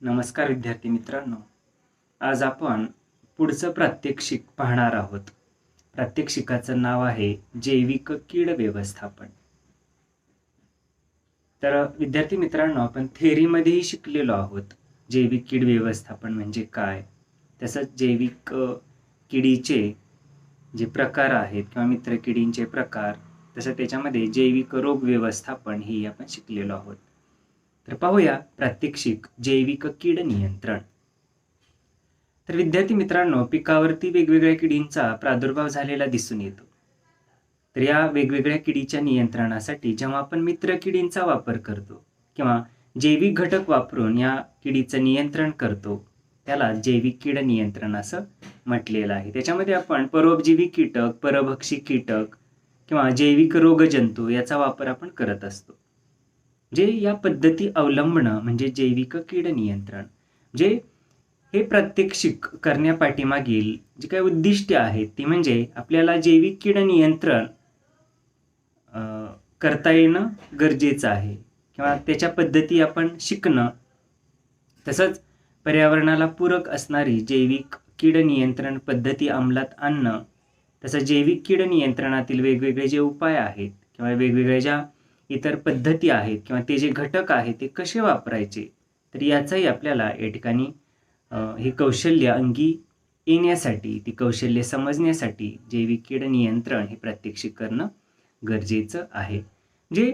नमस्कार विद्यार्थी मित्रांनो. आज आपण पुढचं प्रात्यक्षिक पाहणार आहोत. प्रात्यक्षिकाचं नाव आहे जैविक कीड व्यवस्थापन. तर विद्यार्थी मित्रांनो, आपण थेअरीमध्येही शिकलेलो आहोत जैविक कीड व्यवस्थापन म्हणजे काय. तसंच जैविक किडीचे जे प्रकार आहेत किंवा मित्र किडींचे प्रकार, तसं त्याच्यामध्ये जैविक रोग व्यवस्थापन ही आपण शिकलेलो आहोत. तर पाहूया प्रात्यक्षिक जैविक कीड नियंत्रण. तर विद्यार्थी मित्रांनो, पिकावरती वेगवेगळ्या किडींचा प्रादुर्भाव झालेला दिसून येतो. तर या वेगवेगळ्या किडीच्या नियंत्रणासाठी जेव्हा आपण मित्र किडींचा वापर करतो किंवा जैविक घटक वापरून या किडीचं नियंत्रण करतो, त्याला जैविक कीड नियंत्रण असं म्हटलेलं आहे. त्याच्यामध्ये आपण परोपजीवी कीटक, परभक्षी कीटक किंवा जैविक रोगजंतू याचा वापर आपण करत असतो. जे या पद्धती अवलंबणं म्हणजे जैविक कीड नियंत्रण. जे हे प्रात्यक्षिक करण्यापाठीमागील जी काही उद्दिष्टे आहेत ती म्हणजे आपल्याला जैविक कीड नियंत्रण करता येणं गरजेचं आहे किंवा त्याच्या पद्धती आपण शिकणं, तसंच पर्यावरणाला पूरक असणारी जैविक कीड नियंत्रण पद्धती अंमलात आणणं, तसंच जैविक कीड नियंत्रणातील वेगवेगळे जे उपाय आहेत किंवा वेगवेगळ्या ज्या इतर पद्धती आहेत किंवा ते जे घटक आहेत ते कसे वापरायचे, तर याचाही आपल्याला या ठिकाणी ही कौशल्य अंगी येण्यासाठी, ती कौशल्य समजण्यासाठी जैविक कीड नियंत्रण हे प्रात्यक्षिक करणं गरजेचं आहे. जे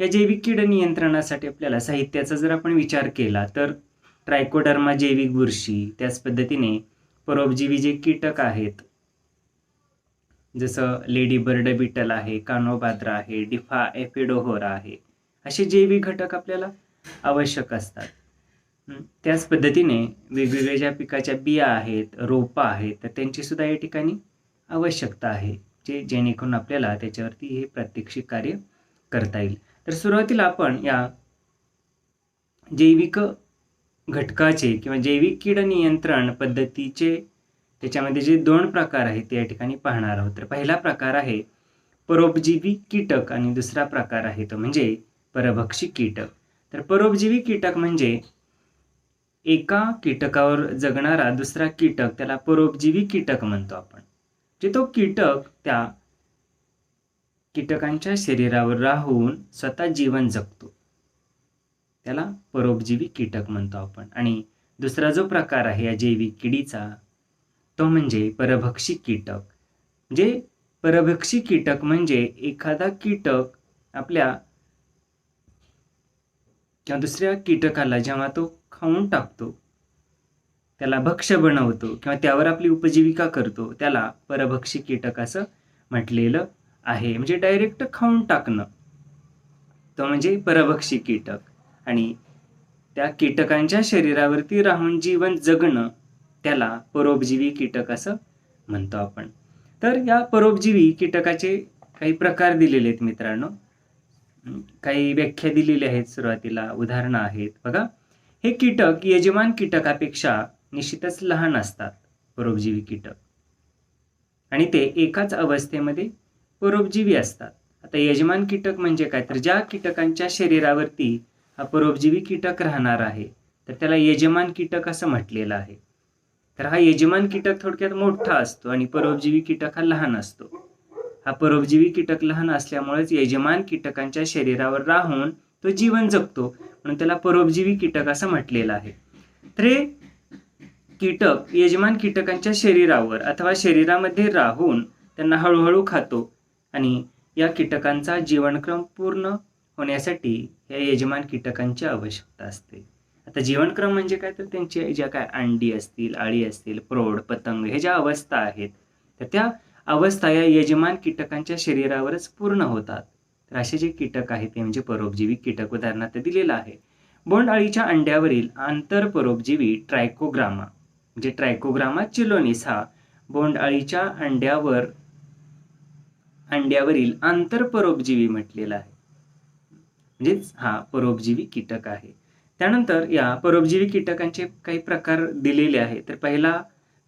या जैविक कीड नियंत्रणासाठी आपल्याला साहित्याचा जर आपण विचार केला तर ट्रायकोडर्मा जैविक बुरशी, त्याच पद्धतीने परोपजीवी जे कीटक आहेत जसं लेडी बर्ड बिटल आहे, कानोबाद्रा आहे, डिफा एफिडोहोरा आहे, असे जैविक घटक आपल्याला आवश्यक असतात. त्याच पद्धतीने वेगवेगळ्या ज्या पिकाच्या बिया आहेत, रोपं आहेत, तर त्यांची सुद्धा या ठिकाणी आवश्यकता आहे, जेणेकरून आपल्याला त्याच्यावरती हे प्रात्यक्षिक कार्य करता येईल. तर सुरुवातीला आपण या जैविक घटकाचे किंवा जैविक कीड नियंत्रण पद्धतीचे त्याच्यामध्ये जे 2 प्रकार आहेत ते या ठिकाणी पाहणार आहोत. तर पहिला प्रकार आहे परोपजीवी कीटक आणि दुसरा प्रकार आहे तो म्हणजे परभक्षी कीटक. तर परोपजीवी कीटक म्हणजे एका कीटकावर जगणारा दुसरा कीटक, त्याला परोपजीवी कीटक म्हणतो आपण. जे तो कीटक त्या कीटकांच्या शरीरावर राहून स्वतः जीवन जगतो, त्याला परोपजीवी कीटक म्हणतो आपण. आणि दुसरा जो प्रकार आहे या जैविक किडीचा तो म्हणजे परभक्षी कीटक. जे परभक्षी कीटक म्हणजे एखादा कीटक आपल्या किंवा दुसऱ्या कीटकाला जेव्हा तो खाऊन टाकतो, त्याला भक्ष्य बनवतो किंवा त्यावर आपली उपजीविका करतो, त्याला परभक्षी कीटक असं म्हटलेलं आहे. म्हणजे डायरेक्ट खाऊन टाकणं, तो म्हणजे परभक्षी कीटक. आणि त्या कीटकांच्या शरीरावरती राहून जीवन जगणं, त्याला परोपजीवी कीटक असं म्हणतो आपण. तर या परोपजीवी कीटकाचे काही प्रकार दिलेले आहेत मित्रांनो, काही व्याख्या दिलेल्या आहेत. सुरुवातीला उदाहरणं आहेत बघा. हे कीटक यजमान कीटकापेक्षा निश्चितच लहान असतात, परोपजीवी कीटक, आणि ते एकाच अवस्थेमध्ये परोपजीवी असतात. आता यजमान कीटक म्हणजे काय, तर ज्या कीटकांच्या शरीरावरती हा परोपजीवी कीटक राहणार आहे तर त्याला यजमान कीटक असं म्हटलेलं आहे. तर हा यजमान कीटक थोडक्यात मोठा असतो आणि परोपजीवी कीटक हा लहान असतो. हा परोपजीवी कीटक लहान असल्यामुळेच यजमान कीटकांच्या शरीरावर राहून तो जीवन जगतो, म्हणून त्याला परोपजीवी कीटक असं म्हटलेलं आहे. तर हे कीटक यजमान कीटकांच्या शरीरावर अथवा शरीरामध्ये राहून त्यांना हळूहळू खातो आणि या कीटकांचा जीवनक्रम पूर्ण होण्यासाठी या यजमान कीटकांची आवश्यकता असते. आता जीवनक्रम म्हणजे काय, तर त्यांची ज्या काय अंडी असतील, अळी असतील, प्रौढ, पतंग हे ज्या अवस्था आहेत, तर त्या अवस्था या यजमान कीटकांच्या शरीरावरच पूर्ण होतात. तर असे जे कीटक आहेत ते म्हणजे परोपजीवी कीटक. उदाहरणार्थ दिलेलं आहे, बोंड अळीच्या अंड्यावरील आंतरपरोपजीवी ट्रायकोग्रामा म्हणजे ट्रायकोग्रामा चिलोनिस हा बोंड अळीच्या अंड्यावरील आंतरपरोपजीवी म्हटलेला आहे, म्हणजेच हा परोपजीवी कीटक आहे. त्यानंतर या परोपजीवी कीटकांचे काही प्रकार दिलेले आहेत. तर पहिला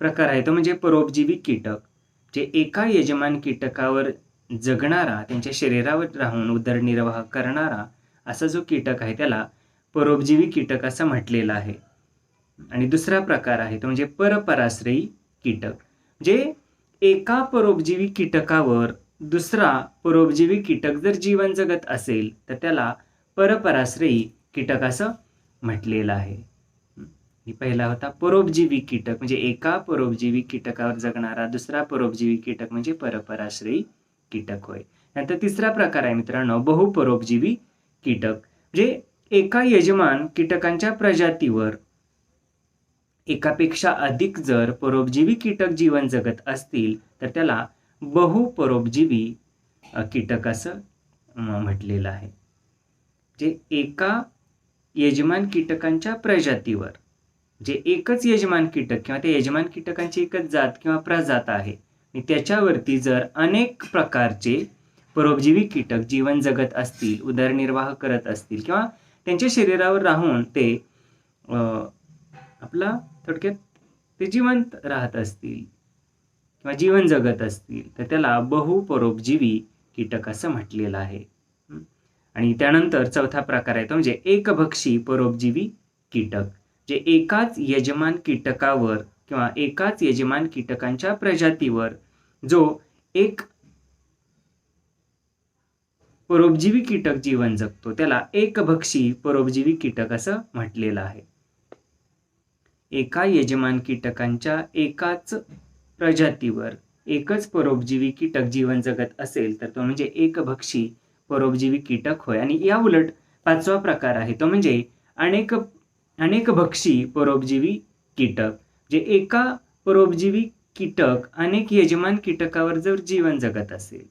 प्रकार आहे तो म्हणजे परोपजीवी कीटक, जे एका यजमान कीटकावर जगणारा, त्यांच्या शरीरावर राहून उदरनिर्वाह करणारा असा जो कीटक आहे त्याला परोपजीवी कीटक असं म्हटलेलं आहे. आणि दुसरा प्रकार आहे तो म्हणजे परपराश्रयी कीटक. जे एका परोपजीवी कीटकावर दुसरा परोपजीवी कीटक जर जीवन जगत असेल तर त्याला परपराश्रयी कीटक असं म्हटलेलं आहे. ही पहिला होता परोपजीवी कीटक, म्हणजे एका परोपजीवी कीटकावर जगणारा दुसरा परोपजीवी कीटक म्हणजे परपराश्रयी कीटक होय. नंतर तिसरा प्रकार आहे मित्रांनो बहुपरोपजीवी कीटक. म्हणजे एका यजमान कीटकांच्या प्रजातीवर एकापेक्षा अधिक जर परोपजीवी कीटक जीवन जगत असतील तर त्याला बहुपरोपजीवी कीटक असं म्हटलेलं आहे. जे एका यजमान कीटकांच्या प्रजातीवर, जे एकच यजमान कीटक किंवा त्या यजमान कीटकांची एकच जात किंवा प्रजात आहे आणि त्याच्यावरती जर अनेक प्रकारचे परोपजीवी कीटक जीवन जगत असतील, उदरनिर्वाह करत असतील किंवा त्यांच्या शरीरावर राहून ते आपला थोडक्यात ते जिवंत राहत असतील किंवा जीवन जगत असतील तर त्याला बहुपरोपजीवी कीटक असं म्हटलेलं आहे. आणि त्यानंतर चौथा प्रकार आहे तो म्हणजे एकभक्षी परोपजीवी कीटक. जे एकाच यजमान कीटकावर किंवा एकाच यजमान कीटकांच्या प्रजातीवर जो एक परोपजीवी कीटक जीवन जगतो त्याला एकभक्षी परोपजीवी कीटक असं म्हटलेलं आहे. एका यजमान कीटकांच्या एकाच प्रजातीवर एकच परोपजीवी कीटक जीवन जगत असेल तर तो म्हणजे एकभक्षी परोपजीवी कीटक होय. आणि या उलट पाचवा प्रकार आहे तो म्हणजे अनेकभक्षी परोपजीवी कीटक. जे एका परोपजीवी कीटक अनेक यजमान कीटकावर जर जीवन जगत असेल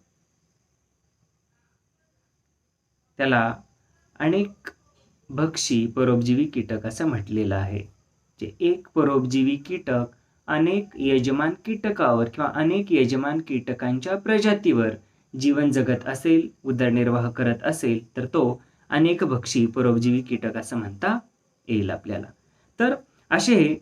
त्याला अनेक भक्षी परोपजीवी कीटक असं म्हटलेलं आहे. जे एक परोपजीवी कीटक अनेक यजमान कीटकावर किंवा अनेक यजमान कीटकांच्या प्रजातीवर जीवन जगत असेल, उदरनिर्वाह करत असेल तर तो अनेकभक्षी परोपजीवी कीटक असं म्हणता येईल आपल्याला. तर असे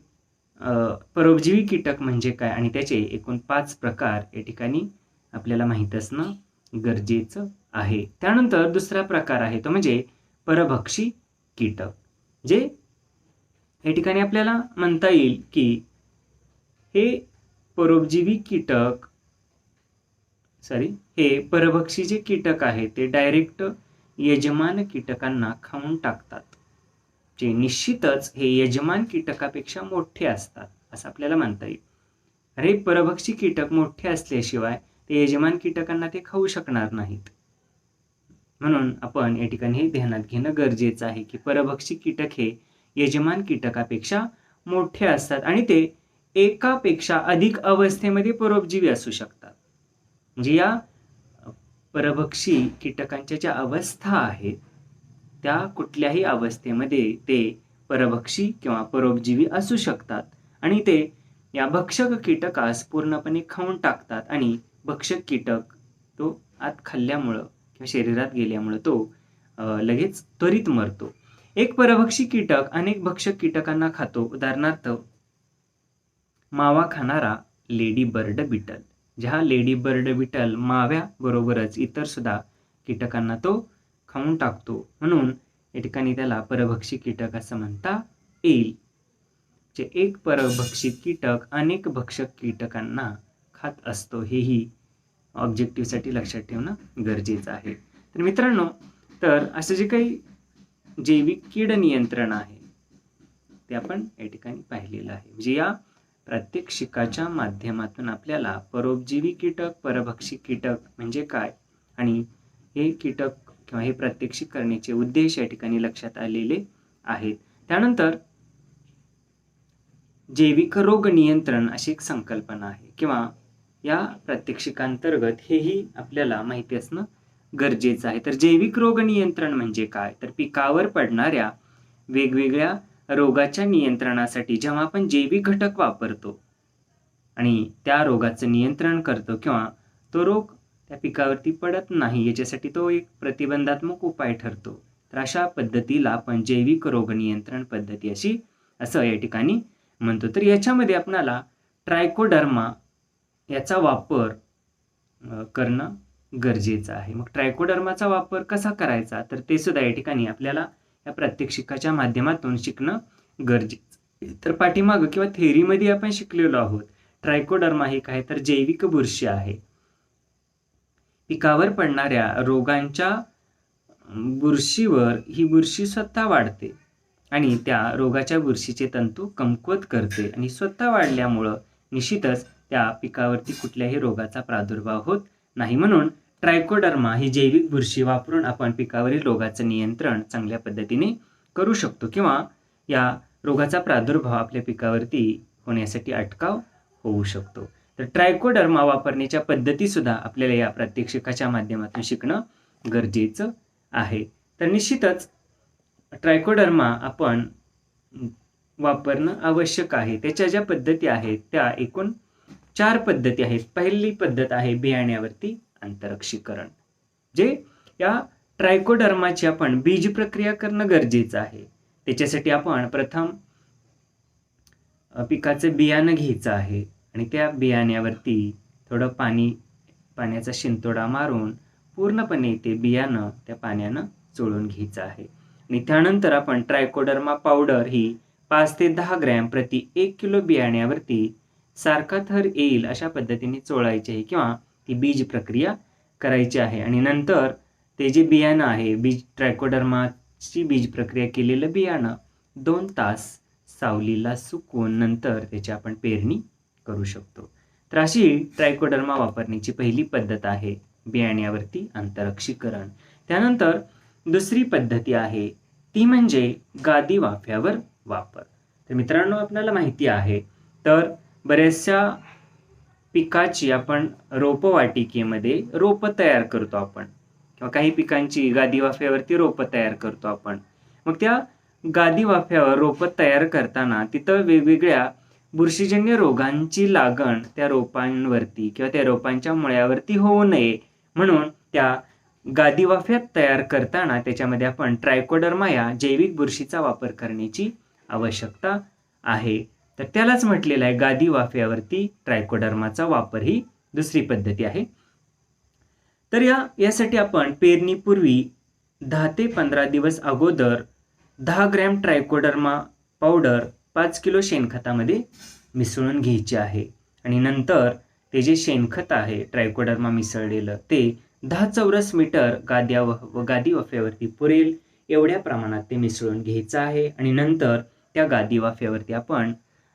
परोपजीवी कीटक म्हणजे काय आणि त्याचे एकूण 5 प्रकार या ठिकाणी आपल्याला माहीत असणं गरजेचं आहे. त्यानंतर दुसरा प्रकार आहे तो म्हणजे परभक्षी कीटक. जे या ठिकाणी आपल्याला म्हणता येईल की हे परोपजीवी कीटक हे परभक्षी जे कीटक आहे ते डायरेक्ट यजमान कीटकांना खाऊन टाकतात. जे निश्चितच हे यजमान कीटकापेक्षा मोठे असतात असं आपल्याला म्हणता येईल. अरे परभक्षी कीटक मोठे असल्याशिवाय ते यजमान कीटकांना ते खाऊ शकणार नाहीत. म्हणून आपण या ठिकाणी हे ध्यानात घेणं गरजेचं आहे की परभक्षी कीटक हे यजमान कीटकापेक्षा मोठे असतात आणि ते एकापेक्षा अधिक अवस्थेमध्ये परोपजीवी असू शकतात. म्हणजे या परभक्षी कीटकांच्या ज्या अवस्था आहेत त्या कुठल्याही अवस्थेमध्ये ते परभक्षी किंवा परोपजीवी असू शकतात आणि ते या भक्षक कीटकास पूर्णपणे खाऊन टाकतात आणि भक्षक कीटक तो आत खाल्ल्यामुळं किंवा शरीरात गेल्यामुळं तो लगेच त्वरित मरतो. एक परभक्षी कीटक अनेक भक्षक कीटकांना खातो. उदाहरणार्थ मावा खाणारा लेडी बर्ड बिटल. ज्या लेडी बर्ड बिटल माव्या बरोबरच इतर सुद्धा कीटकांना तो खाऊन टाकतो. म्हणून या ठिकाणी त्याला परभक्षी कीटक असं म्हणता येईल. जे एक परभक्षी कीटक अनेक भक्षक कीटकांना खात असतो हेही ऑब्जेक्टिव्हसाठी लक्षात ठेवणं गरजेचं आहे. तर मित्रांनो, तर असं जे काही जैविक कीड नियंत्रण आहे ते आपण या ठिकाणी पाहिलेलं आहे. म्हणजे या प्रात्यक्षिकाच्या माध्यमातून आपल्याला परोपजीवी कीटक, परभक्षी कीटक म्हणजे काय आणि हे कीटक किंवा हे प्रात्यक्षिक करण्याचे उद्देश या ठिकाणी लक्षात आलेले आहेत. त्यानंतर जैविक रोग नियंत्रण अशी एक संकल्पना आहे किंवा या प्रात्यक्षिकांतर्गत हेही आपल्याला माहिती असणं गरजेचं आहे. तर जैविक रोग नियंत्रण म्हणजे काय, तर पिकावर पडणाऱ्या वेगवेगळ्या रोगाच्या नियंत्रणासाठी जेव्हा आपण जैविक घटक वापरतो आणि त्या रोगाचं नियंत्रण करतो किंवा तो रोग त्या पिकावरती पडत नाही याच्यासाठी तो एक प्रतिबंधात्मक उपाय ठरतो, तर अशा पद्धतीला आपण जैविक रोग नियंत्रण पद्धती असं या ठिकाणी म्हणतो. तर याच्यामध्ये आपल्याला ट्रायकोडर्मा याचा वापर करणं गरजेचं आहे. मग ट्रायकोडर्माचा वापर कसा करायचा तर ते सुद्धा या ठिकाणी आपल्याला या प्रात्यक्षिकाच्या माध्यमातून शिकणं तर पाठीमागं किंवा थेअरीमध्ये आपण शिकलेलो आहोत, ट्रायकोडर्मा हे काय तर जैविक बुरशी आहे. पिकावर पडणाऱ्या रोगांच्या बुरशीवर ही बुरशी स्वतः वाढते आणि त्या रोगाच्या बुरशीचे तंतू कमकुवत करते आणि स्वतः वाढल्यामुळं निश्चितच त्या पिकावरती कुठल्याही रोगाचा प्रादुर्भाव होत नाही. म्हणून ट्रायकोडर्मा ही जैविक बुरशी वापरून आपण पिकावरील रोगाचं नियंत्रण चांगल्या पद्धतीने करू शकतो किंवा या रोगाचा प्रादुर्भाव आपल्या पिकावरती होण्यासाठी अटकाव होऊ शकतो. तर ट्रायकोडर्मा वापरण्याच्या पद्धती सुद्धा आपल्याला या प्रात्यक्षिकाच्या माध्यमातून शिकणं गरजेचं आहे. तर निश्चितच ट्रायकोडर्मा आपण वापरणं आवश्यक आहे. त्याच्या ज्या पद्धती आहेत त्या एकूण 4 पद्धती आहेत. पहिली पद्धत आहे बियाण्यावरती आंतरक्षीकरण. जे या ट्रायकोडर्माची आपण बीज प्रक्रिया करणं गरजेचं आहे. त्याच्यासाठी आपण प्रथम पिकाचं बियाणं घ्यायचं आहे आणि त्या बियाण्यावरती थोडं पाण्याचा शिंतोडा मारून पूर्णपणे ते बियाणं त्या पाण्यानं चोळून घ्यायचं आहे आणि त्यानंतर आपण ट्रायकोडर्मा पावडर ही 5 ते 10 ग्रॅम प्रति 1 किलो बियाण्यावरती सारखा थर येईल अशा पद्धतीने चोळायची आहे किंवा ती बीज प्रक्रिया करायची आहे. आणि नंतर ते जे बियाणं आहे ट्रायकोडर्माची बीज प्रक्रिया केलेलं बियाणं 2 तास सावलीला सुकवून नंतर त्याची आपण पेरणी करू शकतो. तर अशी ट्रायकोडर्मा वापरण्याची पहिली पद्धत आहे बियाण्यावरती आंतरक्षीकरण. त्यानंतर दुसरी पद्धती आहे ती म्हणजे गादी वाफ्यावर वापर. तर मित्रांनो आपल्याला माहिती आहे तर बऱ्याचशा पिकाची आपण रोपवाटिकेमध्ये रोपं तयार करतो आपण किंवा काही पिकांची गादी वाफ्यावरती रोपं तयार करतो आपण. मग त्या गादी वाफ्यावर रोपं तयार करताना तिथं वेगवेगळ्या बुरशीजन्य रोगांची लागण त्या रोपांवरती किंवा त्या रोपांच्या मुळ्यावरती होऊ नये म्हणून त्या गादी वाफ्यात तयार करताना त्याच्यामध्ये आपण ट्रायकोडर्मा या जैविक बुरशीचा वापर करण्याची आवश्यकता आहे. तर त्यालाच म्हटलेलं आहे गादी वाफ्यावरती ट्रायकोडर्माचा वापर ही दुसरी पद्धती आहे. तर यासाठी आपण पेरणीपूर्वी 10 ते 15 दिवस अगोदर 10 ग्रॅम ट्रायकोडर्मा पावडर 5 किलो शेणखतामध्ये मिसळून घ्यायचे आहे आणि नंतर ते जे शेणखत आहे ट्रायकोडर्मा मिसळलेलं ते 10 चौरस मीटर गादी वाफ्यावरती पुरेल एवढ्या प्रमाणात ते मिसळून घ्यायचं आहे आणि नंतर त्या गादी वाफ्यावरती आपण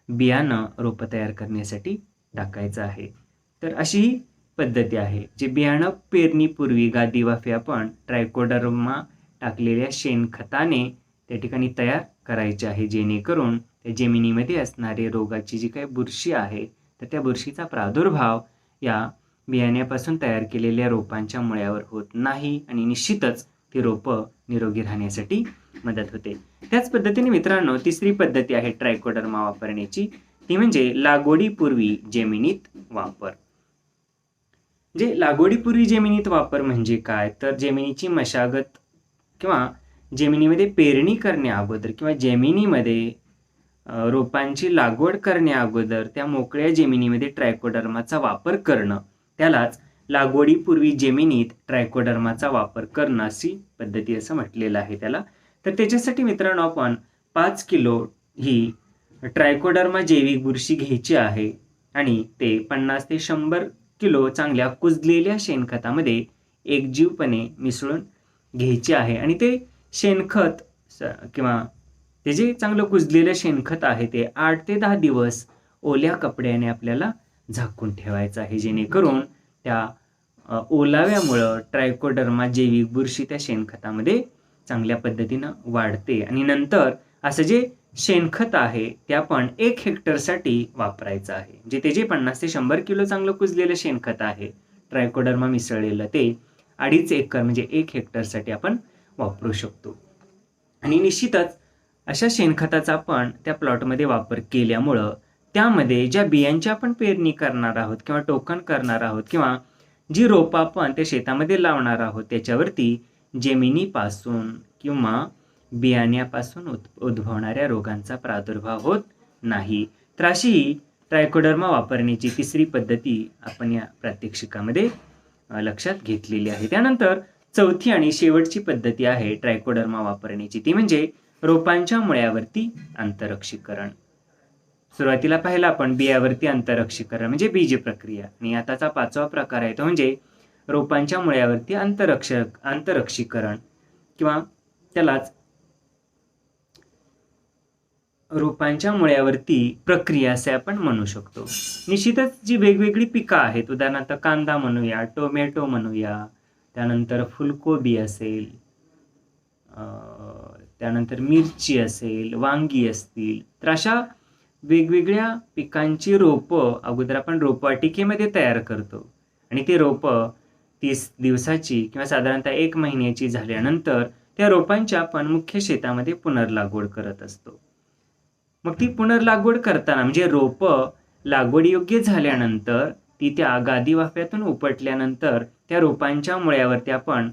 बियाणं रोपं तयार करण्यासाठी टाकायचं आहे. तर अशी ही पद्धती आहे जे बियाणं पेरणीपूर्वी गादी वाफे आपण ट्रायकोडर्मा टाकलेल्या शेणखताने त्या ठिकाणी तयार करायचे आहे जेणेकरून त्या जमिनीमध्ये असणारे रोगाची जी काही बुरशी आहे तर त्या बुरशीचा प्रादुर्भाव या बियाण्यापासून तयार केलेल्या रोपांच्या मुळ्यावर होत नाही आणि निश्चितच ती रोपं निरोगी राहण्यासाठी मदत होते. त्याच पद्धतीने मित्रांनो तिसरी पद्धती आहे ट्रायकोडर्मा वापरण्याची ती म्हणजे लागवडीपूर्वी जमिनीत वापर. जे लागवडीपूर्वी जमिनीत वापर म्हणजे काय तर जमिनीची मशागत किंवा जमिनीमध्ये पेरणी करण्या अगोदर किंवा जमिनीमध्ये रोपांची लागवड करण्या अगोदर त्या मोकळ्या जमिनीमध्ये ट्रायकोडर्माचा वापर करणं त्यालाच लागवडीपूर्वी जमिनीत ट्रायकोडर्माचा वापर करणं अशी पद्धती असं म्हटलेलं आहे त्याला. तर त्याच्यासाठी मित्रांनो आपण 5 किलो ही ट्रायकोडर्मा जैविक बुरशी घ्यायची आहे आणि ते 50 ते 100 किलो चांगल्या कुजलेल्या शेणखतामध्ये एकजीवपणे मिसळून घ्यायचे आहे आणि ते शेणखत किंवा ते जे चांगलं कुजलेलं शेणखत आहे ते 8 ते 10 दिवस ओल्या कपड्याने आपल्याला झाकून ठेवायचं आहे जेणेकरून त्या ओलाव्यामुळं ट्रायकोडर्मा जैविक बुरशी त्या शेणखतामध्ये चांगल्या पद्धतीनं वाढते आणि नंतर असं जे शेणखत आहे ते आपण 1 हेक्टरसाठी वापरायचं आहे. जे ते जे 50 ते 100 किलो चांगलं कुजलेलं शेणखत आहे ट्रायकोडर्मा मिसळलेलं ते 2.5 एकर म्हणजे 1 हेक्टरसाठी आपण वापरू शकतो. आणि निश्चितच अशा शेणखताचा आपण त्या प्लॉटमध्ये वापर केल्यामुळं त्यामध्ये ज्या बियांची आपण पेरणी करणार आहोत किंवा टोकन करणार आहोत किंवा जी रोपं आपण त्या शेतामध्ये लावणार आहोत त्याच्यावरती जमिनीपासून किंवा बियाण्यापासून उद्भवणाऱ्या रोगांचा प्रादुर्भाव होत नाही. तर अशी ट्रायकोडर्मा वापरण्याची तिसरी पद्धती आपण या प्रात्यक्षिकामध्ये लक्षात घेतलेली आहे. त्यानंतर चौथी आणि शेवटची पद्धती आहे ट्रायकोडर्मा वापरण्याची ती म्हणजे रोपांच्या मुळ्यावरती आंतरक्षीकरण. सुरुवातीला पाहिला आपण बियावरती अंतरक्षीकरण म्हणजे बीज प्रक्रिया, आणि आताचा 5वा प्रकार आहे तो म्हणजे रोपांच्या मुळ्यावरती अंतरक्षीकरण किंवा त्यालाच रोपांच्या मुळ्यावरती प्रक्रिया असे आपण म्हणू शकतो. निश्चितच जी वेगवेगळी पिकं आहेत, उदाहरणार्थ कांदा म्हणूया, टोमॅटो म्हणूया, त्यानंतर फुलकोबी असेल, त्यानंतर मिरची असेल, वांगी असतील, तर अशा वेगवेगळ्या पिकांची रोपं अगोदर आपण रोपवाटिकेमध्ये तयार करतो आणि ती रोपं 30 दिवसाची किंवा साधारणतः 1 महिन्याची झाल्यानंतर त्या रोपांच्या आपण मुख्य शेतामध्ये पुनर्लागवड करत असतो. मग ती पुनर्लागवड करताना म्हणजे रोपं लागवडयोग्य झाल्यानंतर ती त्या गादी वाफ्यातून उपटल्यानंतर त्या रोपांच्या मुळ्यावरती आपण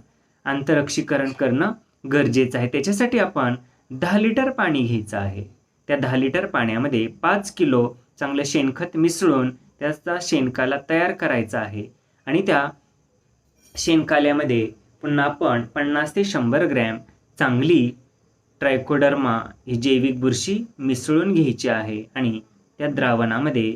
अंतरक्षीकरण करणं गरजेचं आहे. त्याच्यासाठी आपण 10 लिटर पाणी घ्यायचं आहे. त्या 10 लिटर पाण्यामध्ये 5 किलो चांगलं शेणखत मिसळून त्याचा शेणकाला तयार करायचा आहे आणि त्या शेणकाल्यामध्ये पुन्हा आपण 50 ते 100 ग्रॅम चांगली ट्रायकोडर्मा ही जैविक बुरशी मिसळून घ्यायची आहे आणि त्या द्रावणामध्ये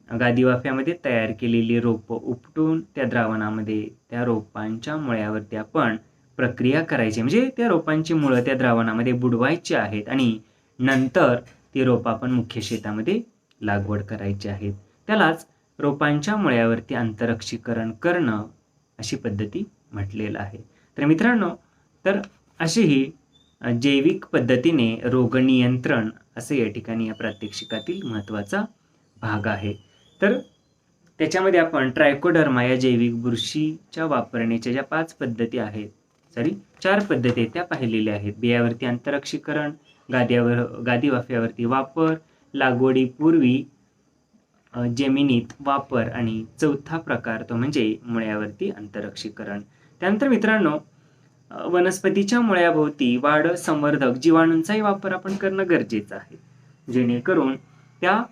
गादी वाफ्यामध्ये तयार केलेली रोपं उपटून त्या द्रावणामध्ये त्या रोपांच्या मुळ्यावरती आपण प्रक्रिया करायची, म्हणजे त्या रोपांची मुळं त्या द्रावणामध्ये बुडवायची आहेत आणि नंतर ती रोपं आपण मुख्य शेतामध्ये लागवड करायची आहेत. त्यालाच रोपांच्या मुळ्यावरती अंतरक्षीकरण करणं अशी पद्धती म्हटलेलं आहे. तर मित्रांनो, तर अशी ही जैविक पद्धतीने रोगनियंत्रण असे या ठिकाणी या प्रात्यक्षिकातील महत्त्वाचा भाग आहे. तर त्याच्यामध्ये आपण ट्रायकोडर्मा या जैविक बुरशीच्या वापरण्याच्या ज्या 5 पद्धती आहेत, 4 पद्धती आहेत त्या पाहिलेल्या आहेत. बियावरती अंतरक्षीकरण, गादी वाफ्यावरती वापर, लागवडीपूर्वी जमिनीत वापर आणि 4था प्रकार तो म्हणजे मुळ्यावरती अंतरक्षीकरण. त्यानंतर मित्रांनो, वनस्पतीच्या मुळ्याभोवती वाढ संवर्धक जीवाणूंचाही वापर आपण करणं गरजेचं आहे, जेणेकरून त्या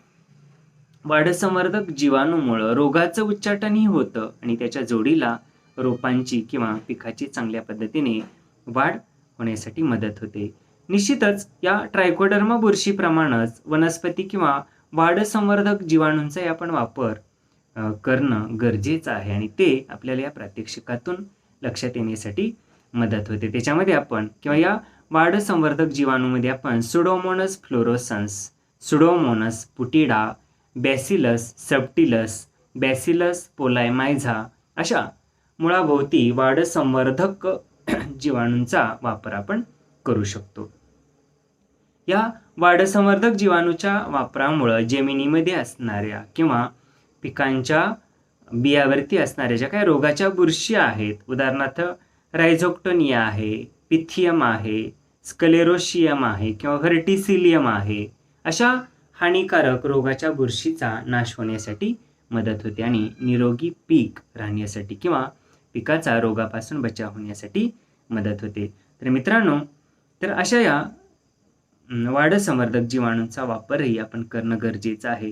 वाढ संवर्धक जीवाणूमुळं रोगाचं उच्चाटनही होतं आणि त्याच्या जोडीला रोपांची किंवा पिकाची चांगल्या पद्धतीने वाढ होण्यासाठी मदत होते. निश्चितच या ट्रायकोडर्मा बुरशीप्रमाणेच वनस्पती किंवा वाढ संवर्धक जीवाणूंचाही आपण वापर करणं गरजेचं आहे आणि ते आपल्याला या प्रात्यक्षिकातून लक्षात येण्यासाठी मदत होते. त्याच्यामध्ये आपण किंवा या वाढ संवर्धक जीवाणूमध्ये आपण Pseudomonas fluorescens, Pseudomonas putida, Bacillus subtilis, Bacillus polymyxa अशा मुळाभोवती वाढ संवर्धक जीवाणूंचा वापर आपण करू शकतो. या वाढ संवर्धक जीवाणूच्या वापरामुळं जमिनीमध्ये असणाऱ्या किंवा पिकांच्या बियावरती असणाऱ्या ज्या काही रोगाच्या बुरशी आहेत, उदाहरणार्थ रायझोक्टोनिया आहे, पिथियम आहे, स्क्लेरोशियम आहे किंवा व्हर्टिसिलियम आहे, अशा हानिकारक रोगाच्या बुरशीचा नाश होण्यासाठी मदत होते आणि निरोगी पीक राहण्यासाठी किंवा पिकाचा रोगापासून बचाव होण्यासाठी मदत होते. तर मित्रांनो, तर अशा या वाढ संवर्धक जीवाणूंचा वापरही आपण करणं गरजेचं आहे.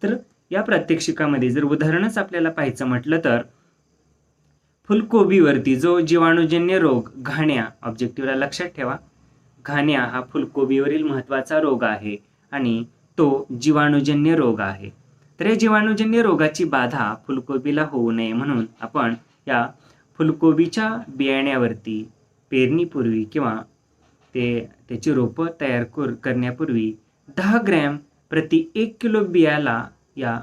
तर या प्रात्यक्षिकामध्ये जर उदाहरणच आपल्याला पाहायचं म्हटलं तर फुलकोबीवरती जो जीवाणूजन्य रोग घाण्या, ऑब्जेक्टिव्हला लक्षात ठेवा, घाण्या हा फुलकोबीवरील महत्त्वाचा रोग आहे आणि तो जीवाणूजन्य रोग आहे. तर या जीवाणूजन्य रोगाची बाधा फुलकोबीला होऊ नये म्हणून आपण या फुलकोबीच्या बियाण्यावरती पेरणीपूर्वी किंवा त्याची रोपं तयार करण्यापूर्वी 10 ग्रॅम प्रति 1 किलो बियाला या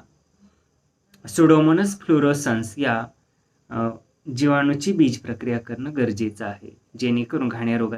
सुडोमोनस फ्लोरोसन्स या जीवाणूची बीज प्रक्रिया करणं गरजेचं आहे, जेणेकरून घाण्या रोगात